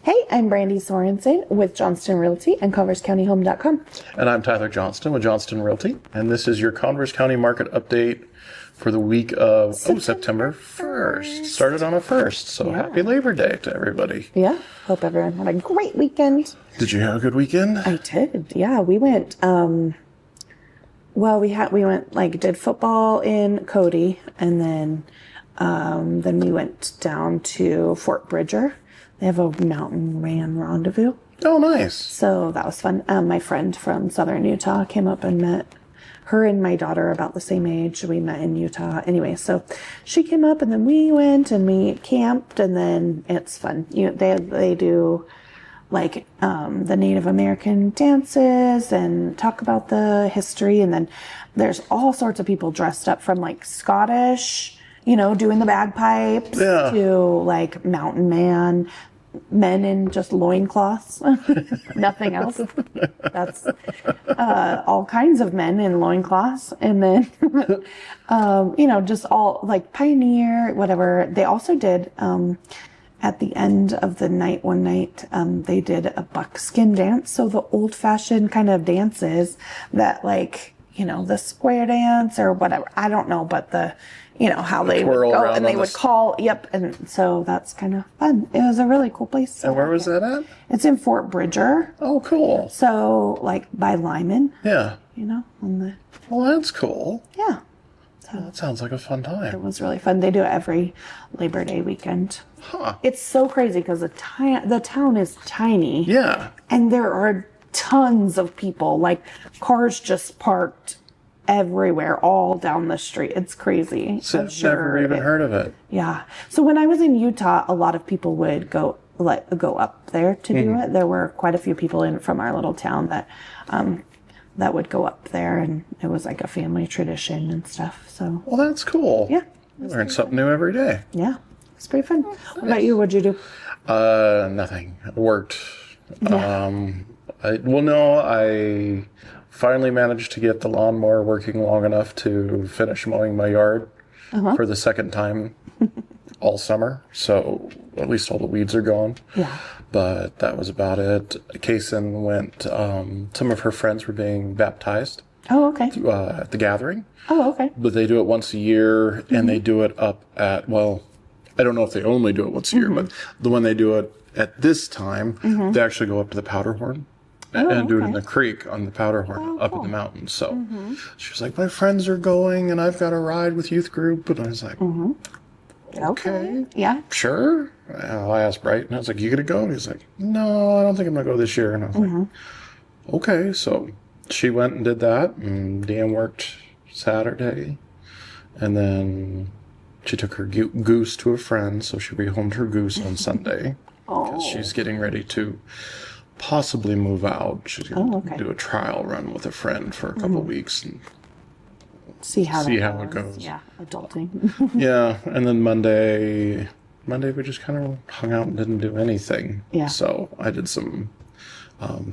Hey, I'm Brandi Sorensen with Johnston Realty and ConverseCountyHome.com. And I'm Tyler Johnston with Johnston Realty. And this is your Converse County market update for the week of September 1st. Started on a 1st, so happy Labor Day to everybody. Yeah, hope everyone had a great weekend. Did you have a good weekend? I did, yeah. We went, did football in Cody, and then we went down to Fort Bridger. They have a mountain man rendezvous. Oh, nice. So that was fun. My friend from Southern Utah came up and met her and my daughter about the same age. We met in Utah. Anyway, so she came up and then we went and we camped, and then it's fun. They do like the Native American dances and talk about the history, and then there's all sorts of people dressed up from like Scottish, doing the bagpipes, to like mountain men in just loincloths, nothing else. That's all kinds of men in loincloths. And then, just all like pioneer, whatever. They also did, at the end of the night, one night, they did a buckskin dance. So the old fashioned kind of dances that the square dance or whatever. I don't know, but how they would go and they would call. Yep. And so that's kind of fun. It was a really cool place. And where was that at? It's in Fort Bridger. Oh, cool. So by Lyman. Yeah. Well, that's cool. Yeah. So that sounds like a fun time. It was really fun. They do it every Labor Day weekend. Huh. It's so crazy because the town is tiny. Yeah. And there are tons of people, like cars just parked everywhere, all down the street. It's crazy. So I've never even heard of it. Yeah. So when I was in Utah, a lot of people would go up there to do it. There were quite a few people from our little town that would go up there, and it was like a family tradition and stuff. So. Well, that's cool. Yeah. You learn something new every day. Yeah. It's pretty fun. What about you? What'd you do? Nothing. I worked. Yeah. I finally managed to get the lawnmower working long enough to finish mowing my yard for the second time all summer. So at least all the weeds are gone. Yeah. But that was about it. Kaysen went, some of her friends were being baptized. Oh, okay. At the gathering. Oh, okay. But they do it once a year, and they do it up at, I don't know if they only do it once a year, but the one they do it at this time, they actually go up to the Powderhorn. And do it in the creek on the Powderhorn up in the mountains. So she was like, my friends are going and I've got a ride with youth group. And I was like, okay. Yeah. Sure. I asked Brighton, I was like, you going to go? And he's like, no, I don't think I'm going to go this year. And I was like, okay. So she went and did that. And Dan worked Saturday. And then she took her goose to a friend. So she rehomed her goose on Sunday. Because she's getting ready to possibly move out. She's going to do a trial run with a friend for a couple weeks and see how it goes. Yeah, adulting. Yeah, and then Monday we just kind of hung out and didn't do anything. Yeah. So I did some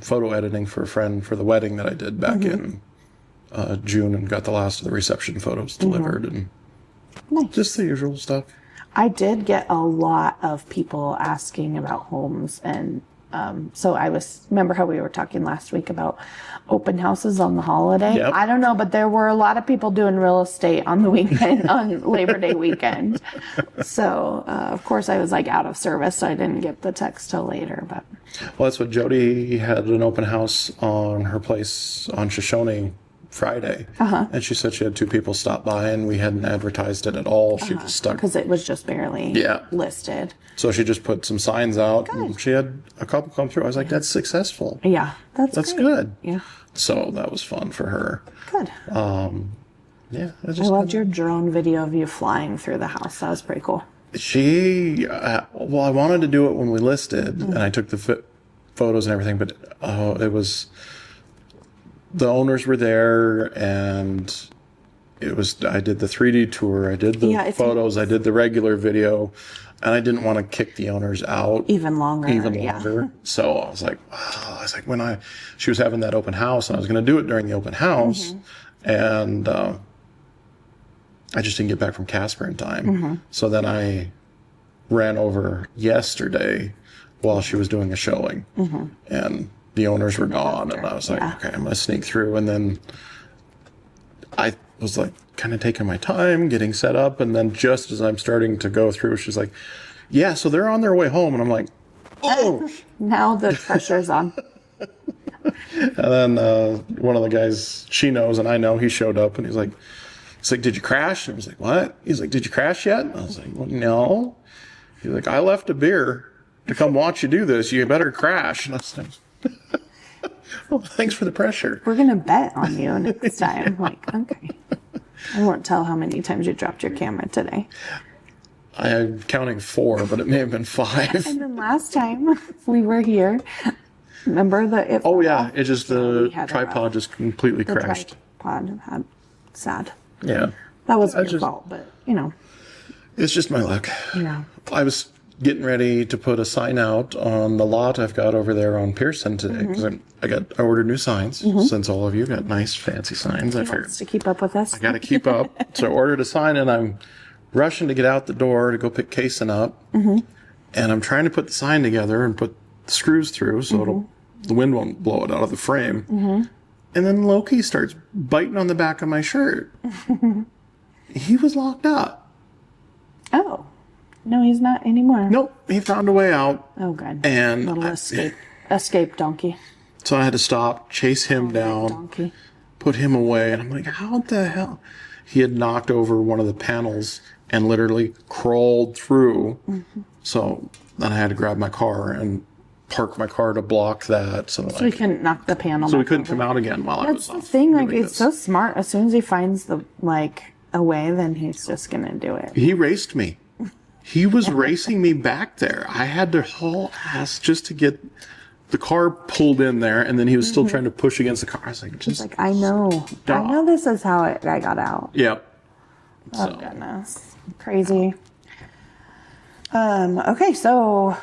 photo editing for a friend for the wedding that I did back in June, and got the last of the reception photos delivered and just the usual stuff. I did get a lot of people asking about homes, and so remember how we were talking last week about open houses on the holiday? Yep. I don't know, but there were a lot of people doing real estate on the weekend, on Labor Day weekend. So, of course, I was out of service, so I didn't get the text till later. But well, that's what Jody had, an open house on her place on Shoshone Friday. And she said she had 2 people stop by, and we hadn't advertised it at all. She just stuck. Because it was just barely listed. So she just put some signs out. And she had a couple come through. I was like, that's successful. Yeah, that's good. Yeah. So that was fun for her. Good. Yeah. I loved your drone video of you flying through the house. That was pretty cool. I wanted to do it when we listed, and I took the photos and everything, but it was, the owners were there, and I did the 3D tour, I did the photos, I did the regular video, and I didn't want to kick the owners out even longer. So I was like, when she was having that open house, and I was going to do it during the open house, and I just didn't get back from Casper in time. So then I ran over yesterday while she was doing a showing. And the owners were gone. And I was like, okay, I'm going to sneak through. And then I was like kind of taking my time, getting set up. And then just as I'm starting to go through, she's like, yeah, so they're on their way home. And I'm like, oh. Now the pressure's on. And then one of the guys she knows and I know, he showed up and he's like, did you crash? And I was like, what? He's like, did you crash yet? And I was like, well, no. He's like, I left a beer to come watch you do this. You better crash. And I was like, well, thanks for the pressure. We're going to bet on you next time. Like, okay. I won't tell how many times you dropped your camera today. I'm counting 4, but it may have been 5. And then last time we were here, remember that? Oh, yeah. It just, the tripod just completely crashed. Tripod had sad. Yeah. That wasn't your fault, but, you know. It's just my luck. Yeah. I was getting ready to put a sign out on the lot I've got over there on Pearson today because I ordered new signs since all of you got nice fancy signs. I figured to keep up with us. I got to keep up. So I ordered a sign and I'm rushing to get out the door to go pick Kason up. And I'm trying to put the sign together and put the screws through so the wind won't blow it out of the frame. And then Loki starts biting on the back of my shirt. He was locked up. Oh. No, he's not anymore. Nope. He found a way out. Oh, good. And little escape donkey. So I had to stop, chase him down, donkey. Put him away. And I'm like, how the hell? He had knocked over one of the panels and literally crawled through. So then I had to grab my car and park my car to block that. So he couldn't knock the panel. So he couldn't come out again while I was That's the thing. Like, it's so smart. As soon as he finds a way, then he's just going to do it. He raced me. He was racing me back there. I had to haul ass just to get the car pulled in there, and then he was still trying to push against the car. I was like, I know this is how I got out. Yep. Oh, goodness. Crazy. Okay, so,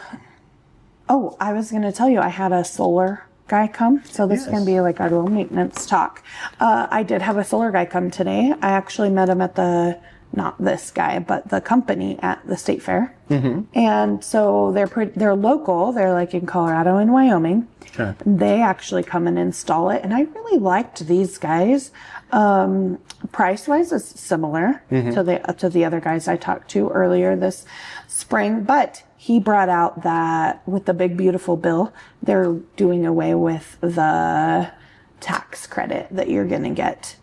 I was going to tell you, I had a solar guy come. So this is going to be like our little maintenance talk. I did have a solar guy come today. I actually met him at not this guy, but the company at the state fair. And so they're local. They're like in Colorado and Wyoming. Okay. They actually come and install it. And I really liked these guys. Price wise is similar to the other guys I talked to earlier this spring, but he brought out that with the big beautiful bill, they're doing away with the tax credit that you're going to get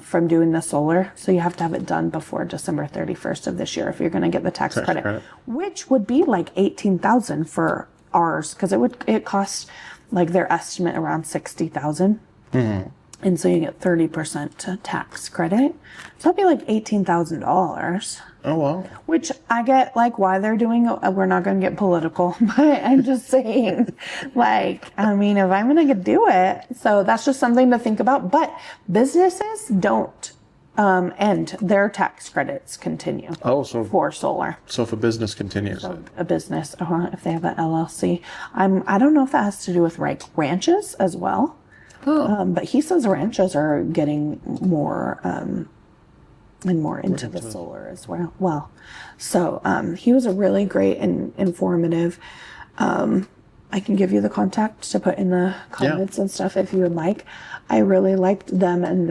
from doing the solar. So you have to have it done before December 31st of this year if you're going to get the tax credit, which would be like $18,000 for ours, because it costs like their estimate around $60,000. And so you get 30% tax credit. So it'd be like $18,000. Oh, wow. Which I get like why they're doing it. We're not going to get political, but I'm just saying, like, I mean, if I'm going to do it, so that's just something to think about. But businesses don't end. Their tax credits continue. Oh, so for solar. So if a business continues. So a business, if they have an LLC. I don't know if that has to do with ranches as well. But he says ranches are getting more and more into the solar as well. So he was a really great and informative. I can give you the contact to put in the comments and stuff if you would like. I really liked them and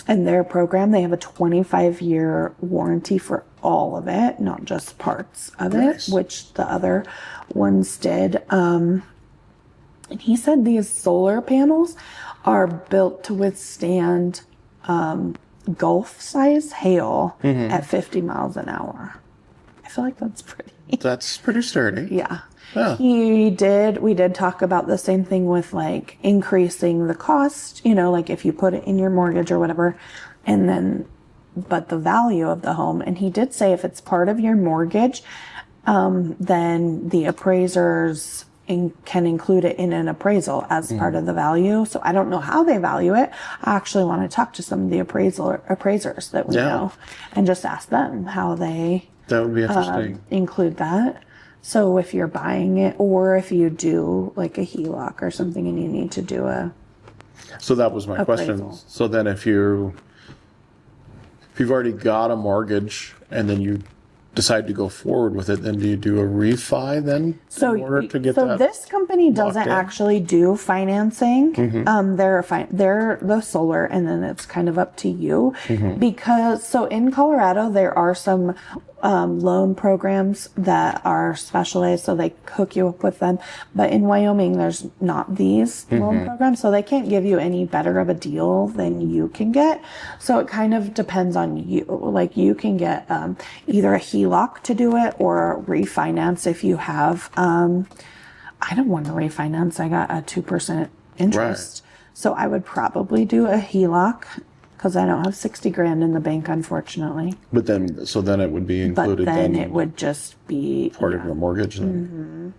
their program. They have a 25-year warranty for all of it, not just parts of it, which the other ones did. And he said these solar panels are built to withstand Gulf-size hail at 50 miles an hour. I feel like that's pretty sturdy. Yeah. We did talk about the same thing with like increasing the cost, like if you put it in your mortgage or whatever, but the value of the home. And he did say if it's part of your mortgage, then the appraisers can include it in an appraisal as part of the value. So I don't know how they value it. I actually want to talk to some of the appraisers that we know and just ask them how that would be interesting. Include that. So if you're buying it or if you do like a HELOC or something and you need to do So that was my question. So then if you've already got a mortgage and then you decide to go forward with it, then do you do a refi then in order to get so that? this company doesn't actually do financing. They're the solar, and then it's kind of up to you because in Colorado there are some loan programs that are specialized, so they hook you up with them. But in Wyoming, there's not these loan programs, so they can't give you any better of a deal than you can get. So it kind of depends on you. Like you can get either a HELOC to do it or refinance if you have. I don't want to refinance. I got a 2% interest, so I would probably do a HELOC. Because I don't have 60 grand in the bank, unfortunately. But then, so then it would be included. But then it would just be part of your mortgage. Then.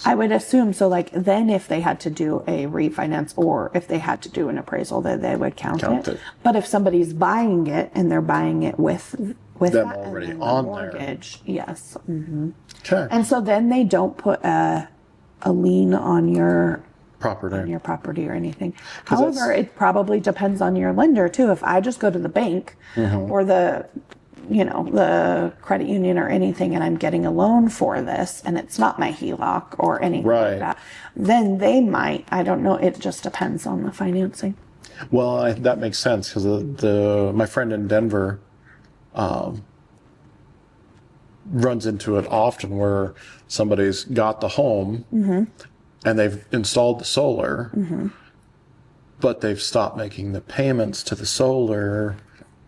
I would assume so. Like then, if they had to do a refinance or if they had to do an appraisal, that they would count it. But if somebody's buying it and they're buying it with them that already and on mortgage, there. yes. Okay. And so then they don't put a lien on your property or anything. However, it probably depends on your lender too. If I just go to the bank or the credit union or anything and I'm getting a loan for this and it's not my HELOC or anything like that, then they might, I don't know, it just depends on the financing. Well, that makes sense because my friend in Denver runs into it often where somebody's got the home and they've installed the solar, but they've stopped making the payments to the solar,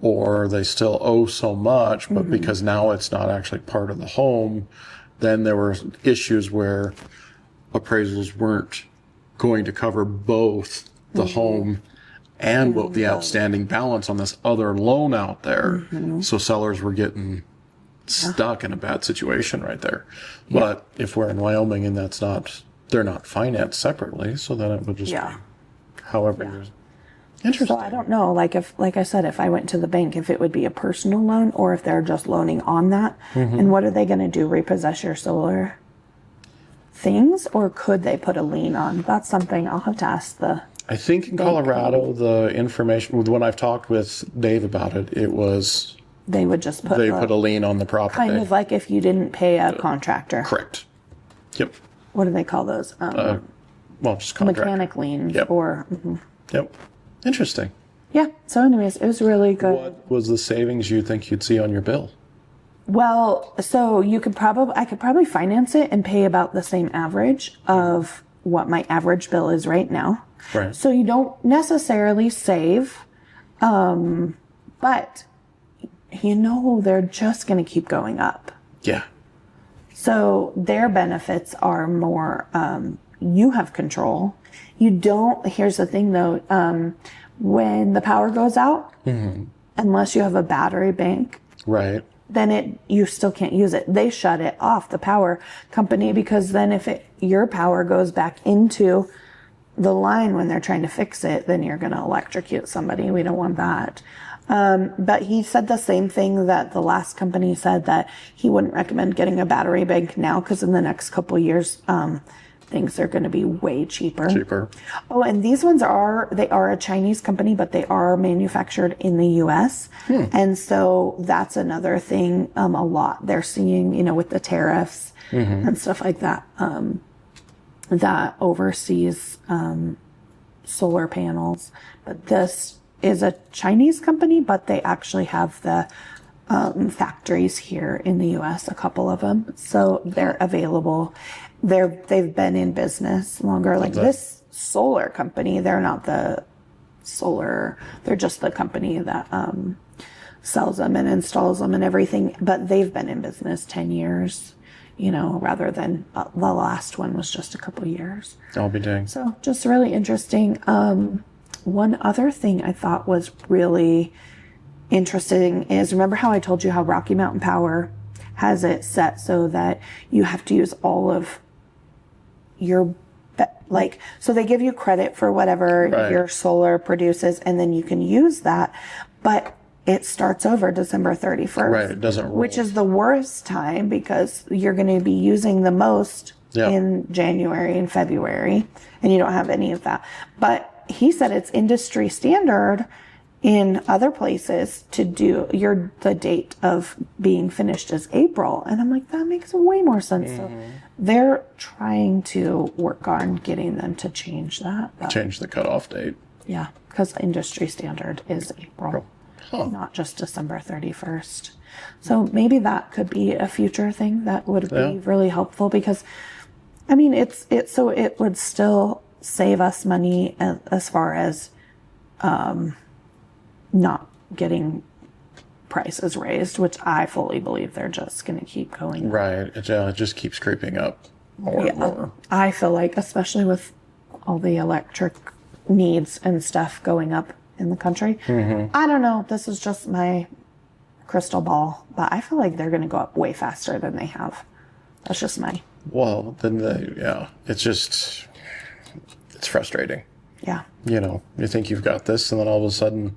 or they still owe so much, but because now it's not actually part of the home, then there were issues where appraisals weren't going to cover both the home and what the outstanding balance on this other loan out there. So sellers were getting stuck in a bad situation right there. But if we're in Wyoming and they're not financed separately, so then it would just be however. Interesting. So I don't know, like I said, if I went to the bank, if it would be a personal loan or if they're just loaning on that. And what are they going to do? Repossess your solar things, or could they put a lien on? That's something I'll have to ask I think in Colorado, the information, when I've talked with Dave about it, it was they would just put a lien on the property. Kind of like if you didn't pay a contractor. Correct. Yep. What do they call those? Just contractor. Mechanic liens or. Yep. Interesting. Yeah. So anyways, it was really good. What was the savings you think you'd see on your bill? Well, so I could probably finance it and pay about the same average of what my average bill is right now. Right. So you don't necessarily save, but they're just going to keep going up. Yeah. So their benefits are more, you have control. You don't, here's the thing though, when the power goes out, unless you have a battery bank, right, then you still can't use it. They shut it off, the power company, because then if your power goes back into the line when they're trying to fix it, then you're going to electrocute somebody. We don't want that. But he said the same thing that the last company said, that he wouldn't recommend getting a battery bank now because in the next couple of years, things are going to be way cheaper. Oh, and these ones are a Chinese company, but they are manufactured in the U.S. And so that's another thing, a lot they're seeing, with the tariffs and stuff like that, that oversees, solar panels. But this is a Chinese company, but they actually have the, factories here in the U.S., a couple of them. So they're available. They've been in business longer. Like this solar company, they're not the solar, they're just the company that sells them and installs them and everything. But they've been in business 10 years, rather than the last one was just a couple years. I'll be dang. So just really interesting. One other thing I thought was really interesting is, remember how I told you how Rocky Mountain Power has it set so that you have to use all of your, so they give you credit for whatever your solar produces, and then you can use that, but it starts over December 31st. Right, it doesn't roll. Which is the worst time because you're going to be using the most in January and February, and you don't have any of that. But he said it's industry standard in other places to do the date of being finished is April. And I'm like, that makes way more sense. So they're trying to work on getting them to change that. Change the cutoff date. Yeah, because industry standard is April, Huh. not just December 31st. So maybe that could be a future thing that would be really helpful, because I mean, so it would still save us money as far as not getting prices raised, which I fully believe they're just going to keep going up. Right. It just keeps creeping up more and more. I feel like, especially with all the electric needs and stuff going up in the country. I don't know. This is just my crystal ball, but I feel like they're going to go up way faster than they have. That's just my... Well, then it's frustrating. Yeah. You know, you think you've got this, and then all of a sudden,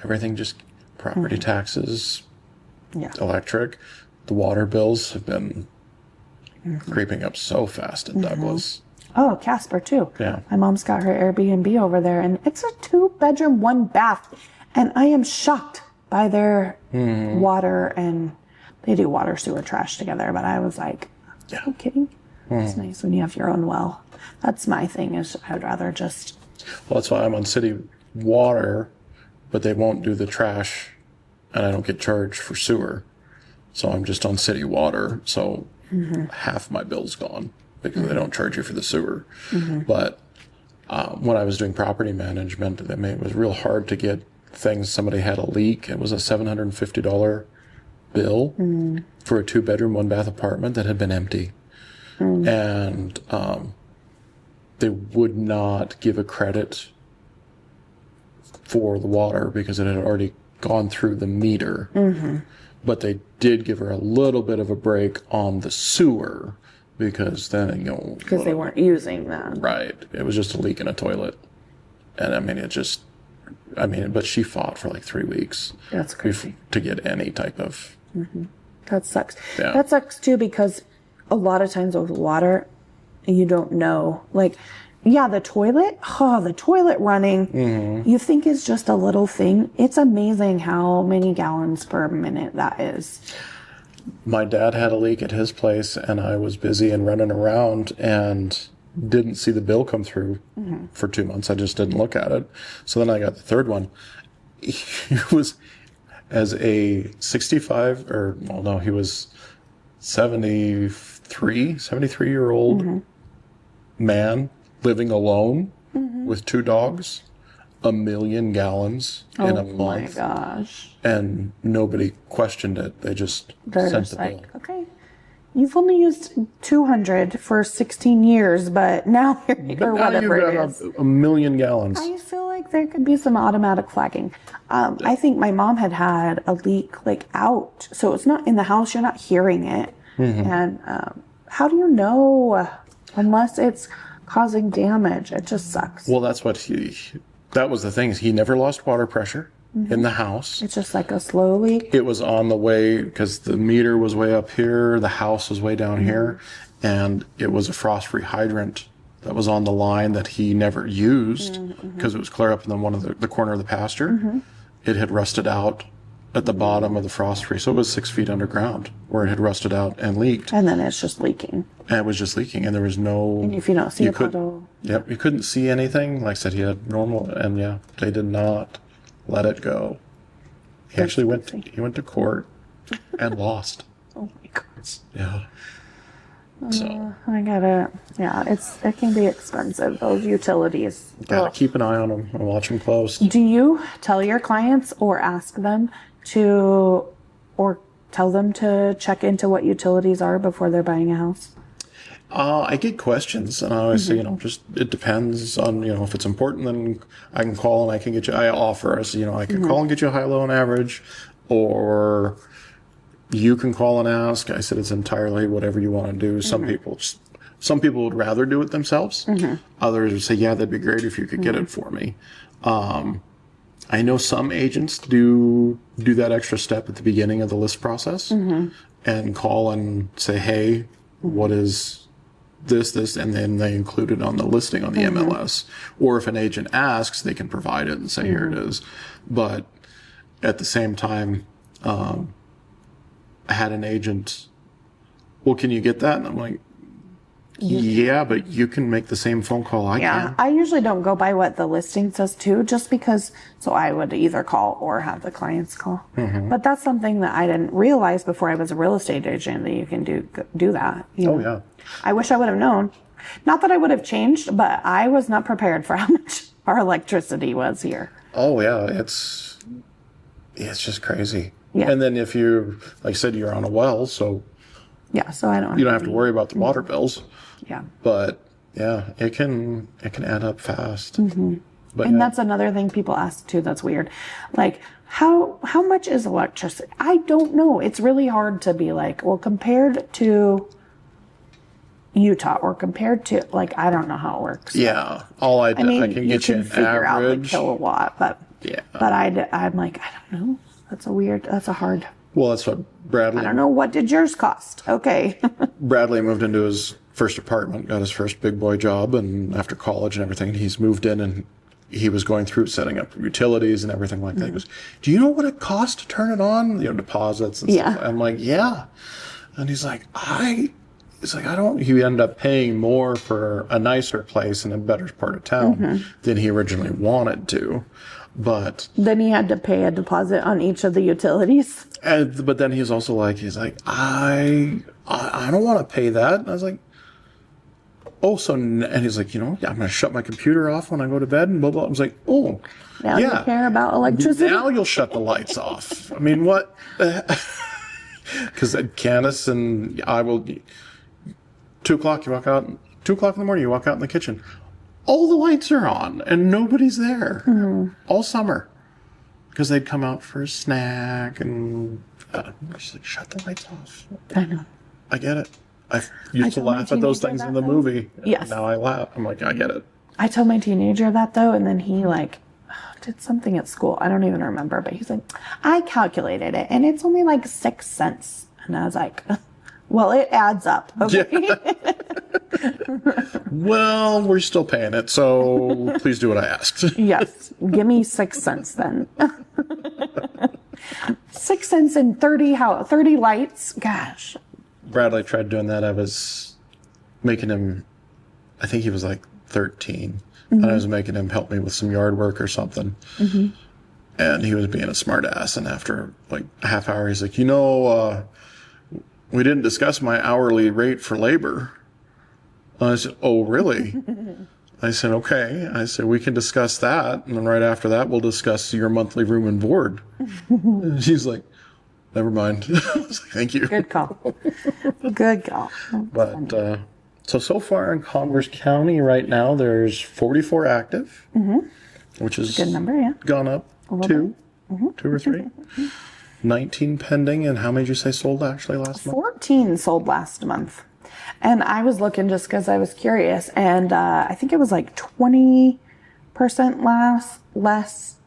everything just, property taxes, electric, the water bills have been creeping up so fast in Douglas. Oh, Casper too. Yeah. My mom's got her Airbnb over there, and it's a 2-bedroom, 1-bath. And I am shocked by their water, and they do water, sewer, trash together. But I was like, are you kidding? It's nice when you have your own well. That's my thing, is I'd rather just... Well, that's why I'm on city water, but they won't do the trash, and I don't get charged for sewer. So I'm just on city water. So half my bill's gone because they don't charge you for the sewer. But when I was doing property management, it was real hard to get things. Somebody had a leak. It was a $750 bill for a 2-bedroom, 1-bath apartment that had been empty. And they would not give a credit for the water because it had already gone through the meter. But they did give her a little bit of a break on the sewer because then, you know... Because they weren't using that. Right. It was just a leak in a toilet. And I mean, but she fought for like 3 weeks. That's crazy. To get any type of... That sucks. Yeah. That sucks too, because a lot of times with water, you don't know. Like, the toilet running, you think is just a little thing. It's amazing how many gallons per minute that is. My dad had a leak at his place, and I was busy and running around and didn't see the bill come through for 2 months. I just didn't look at it. So then I got the third one. He was, as a 73-year-old man living alone with 2 dogs, 1 million gallons in a month. Oh my gosh. And nobody questioned it. They're just sent the bill. like, okay, you've only used 200 for 16 years, but now or whatever it is. 1 million gallons. I feel like there could be some automatic flagging. I think my mom had a leak like out, so it's not in the house. You're not hearing it. And how do you know unless it's causing damage? It just sucks. Well, that was the thing, is he never lost water pressure in the house. It's just like a slow leak. It was on the way, because the meter was way up here, the house was way down here, and it was a frost-free hydrant that was on the line that he never used because it was clear up in the corner of the pasture. It had rusted out at the bottom of the frost-free, so it was 6 feet underground where it had rusted out and leaked. And then it's just leaking. And it was just leaking, and there was no... And if you don't see a puddle... Yep, you couldn't see anything. Like I said, he had normal, and they did not let it go. He actually went to court and lost. Oh my gosh. Yeah. So it can be expensive, those utilities. Gotta keep an eye on them and watch them close. Do you tell your clients or ask them or tell them to check into what utilities are before they're buying a house? I get questions, and I always say, it depends on, if it's important, then I can call and I can get you, I offer us, I can call and get you a high, low, and average, or you can call and ask. I said it's entirely whatever you want to do. Some people would rather do it themselves. Others would say, yeah, that'd be great if you could get it for me. I know some agents do that extra step at the beginning of the list process and call and say, hey, what is this, and then they include it on the listing on the MLS. Or if an agent asks, they can provide it and say, here it is. But at the same time, I had an agent, well, can you get that? And I'm like, yeah, but you can make the same phone call I can. I usually don't go by what the listing says too, just because, so I would either call or have the clients call. But that's something that I didn't realize before I was a real estate agent, that you can do that. Oh, yeah. I wish I would have known. Not that I would have changed, but I was not prepared for how much our electricity was here. Oh, yeah. It's just crazy. Yeah. And then if you, like I said, you're on a well, so Yeah, so I don't. you don't have to worry about the water bills. Yeah. But yeah, it can add up fast. But And that's another thing people ask too. That's weird. Like, how much is electricity? I don't know. It's really hard to be like, well, compared to Utah or compared to, like, I don't know how it works. yeah, I mean, can get you an figure out the average. kilowatt, but Yeah. but I'm like, I don't know. That's a hard. Well, that's what I don't know. What did yours cost? Okay. Bradley moved into his first apartment, got his first big boy job, and after college and everything, he's moved in and he was going through setting up utilities and everything like that. He goes, do you know what it costs to turn it on? Deposits and stuff. I'm like, yeah. And he's like, I don't. He ended up paying more for a nicer place in a better part of town than he originally wanted to. But then he had to pay a deposit on each of the utilities. But then he's like, I don't want to pay that. And I was like, oh, and he's like, I'm going to shut my computer off when I go to bed and blah, blah. I was like, oh, now you care about electricity? Now you'll shut the lights off. I mean, what? Because Candace and I will, 2 o'clock, you walk out, 2 o'clock in the morning, you walk out in the kitchen. All the lights are on and nobody's there all summer. Because they'd come out for a snack and she's like, shut the lights off. I know. I get it. I used to laugh at those things in the movie. Yes. Now I laugh. I'm like, I get it. I told my teenager that though, and then he did something at school. I don't even remember, but he's like, I calculated it and it's only like 6 cents. And I was like, well, it adds up. Okay. Yeah. Well, we're still paying it, so please do what I asked. Yes. Give me 6 cents then. 6 cents and 30 lights. Gosh. Bradley tried doing that. I was making him, I think he was like 13. And I was making him help me with some yard work or something. And he was being a smart ass. And after like a half hour, he's like, we didn't discuss my hourly rate for labor. I said, oh, really? I said, okay. I said, we can discuss that. And then right after that, we'll discuss your monthly room and board. And she's like, never mind. I was like, thank you. Good call. Good call. But so far in Converse County right now, there's 44 active, which is good number, yeah. Gone up two or three. 19 pending. And how many did you say sold actually last month? 14 sold last month. And I was looking just because I was curious. And I think it was like 20% less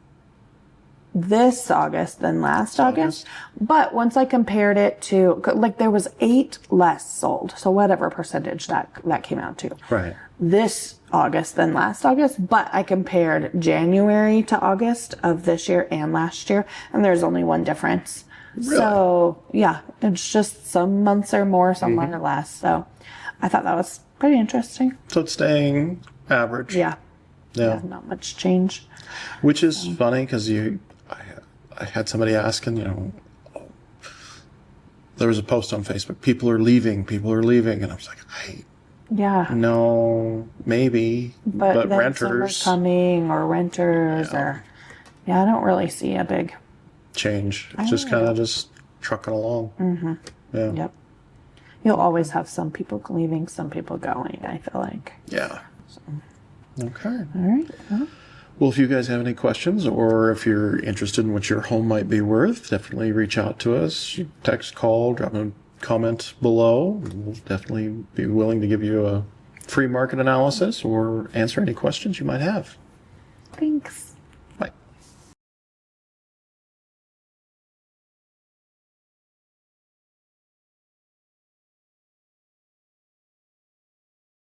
this August than last August. But once I compared it to, like, there was 8 less sold. So whatever percentage that came out to. Right. This August than last August. But I compared January to August of this year and last year. And there's only one difference. Really? So, yeah, it's just some months are more, some are less. So I thought that was pretty interesting. So it's staying average. Yeah. Yeah. Not much change. Which is funny because I had somebody asking, there was a post on Facebook, people are leaving. And I was like, no, maybe. But then renters. some are coming or renters I don't really see a big change. It's just kind of just trucking along. Yeah. Yep. You'll always have some people leaving, some people going, I feel like. Yeah. So. Okay. All right. Well, if you guys have any questions or if you're interested in what your home might be worth, definitely reach out to us. Text, call, drop a comment below. We'll definitely be willing to give you a free market analysis or answer any questions you might have. Thanks.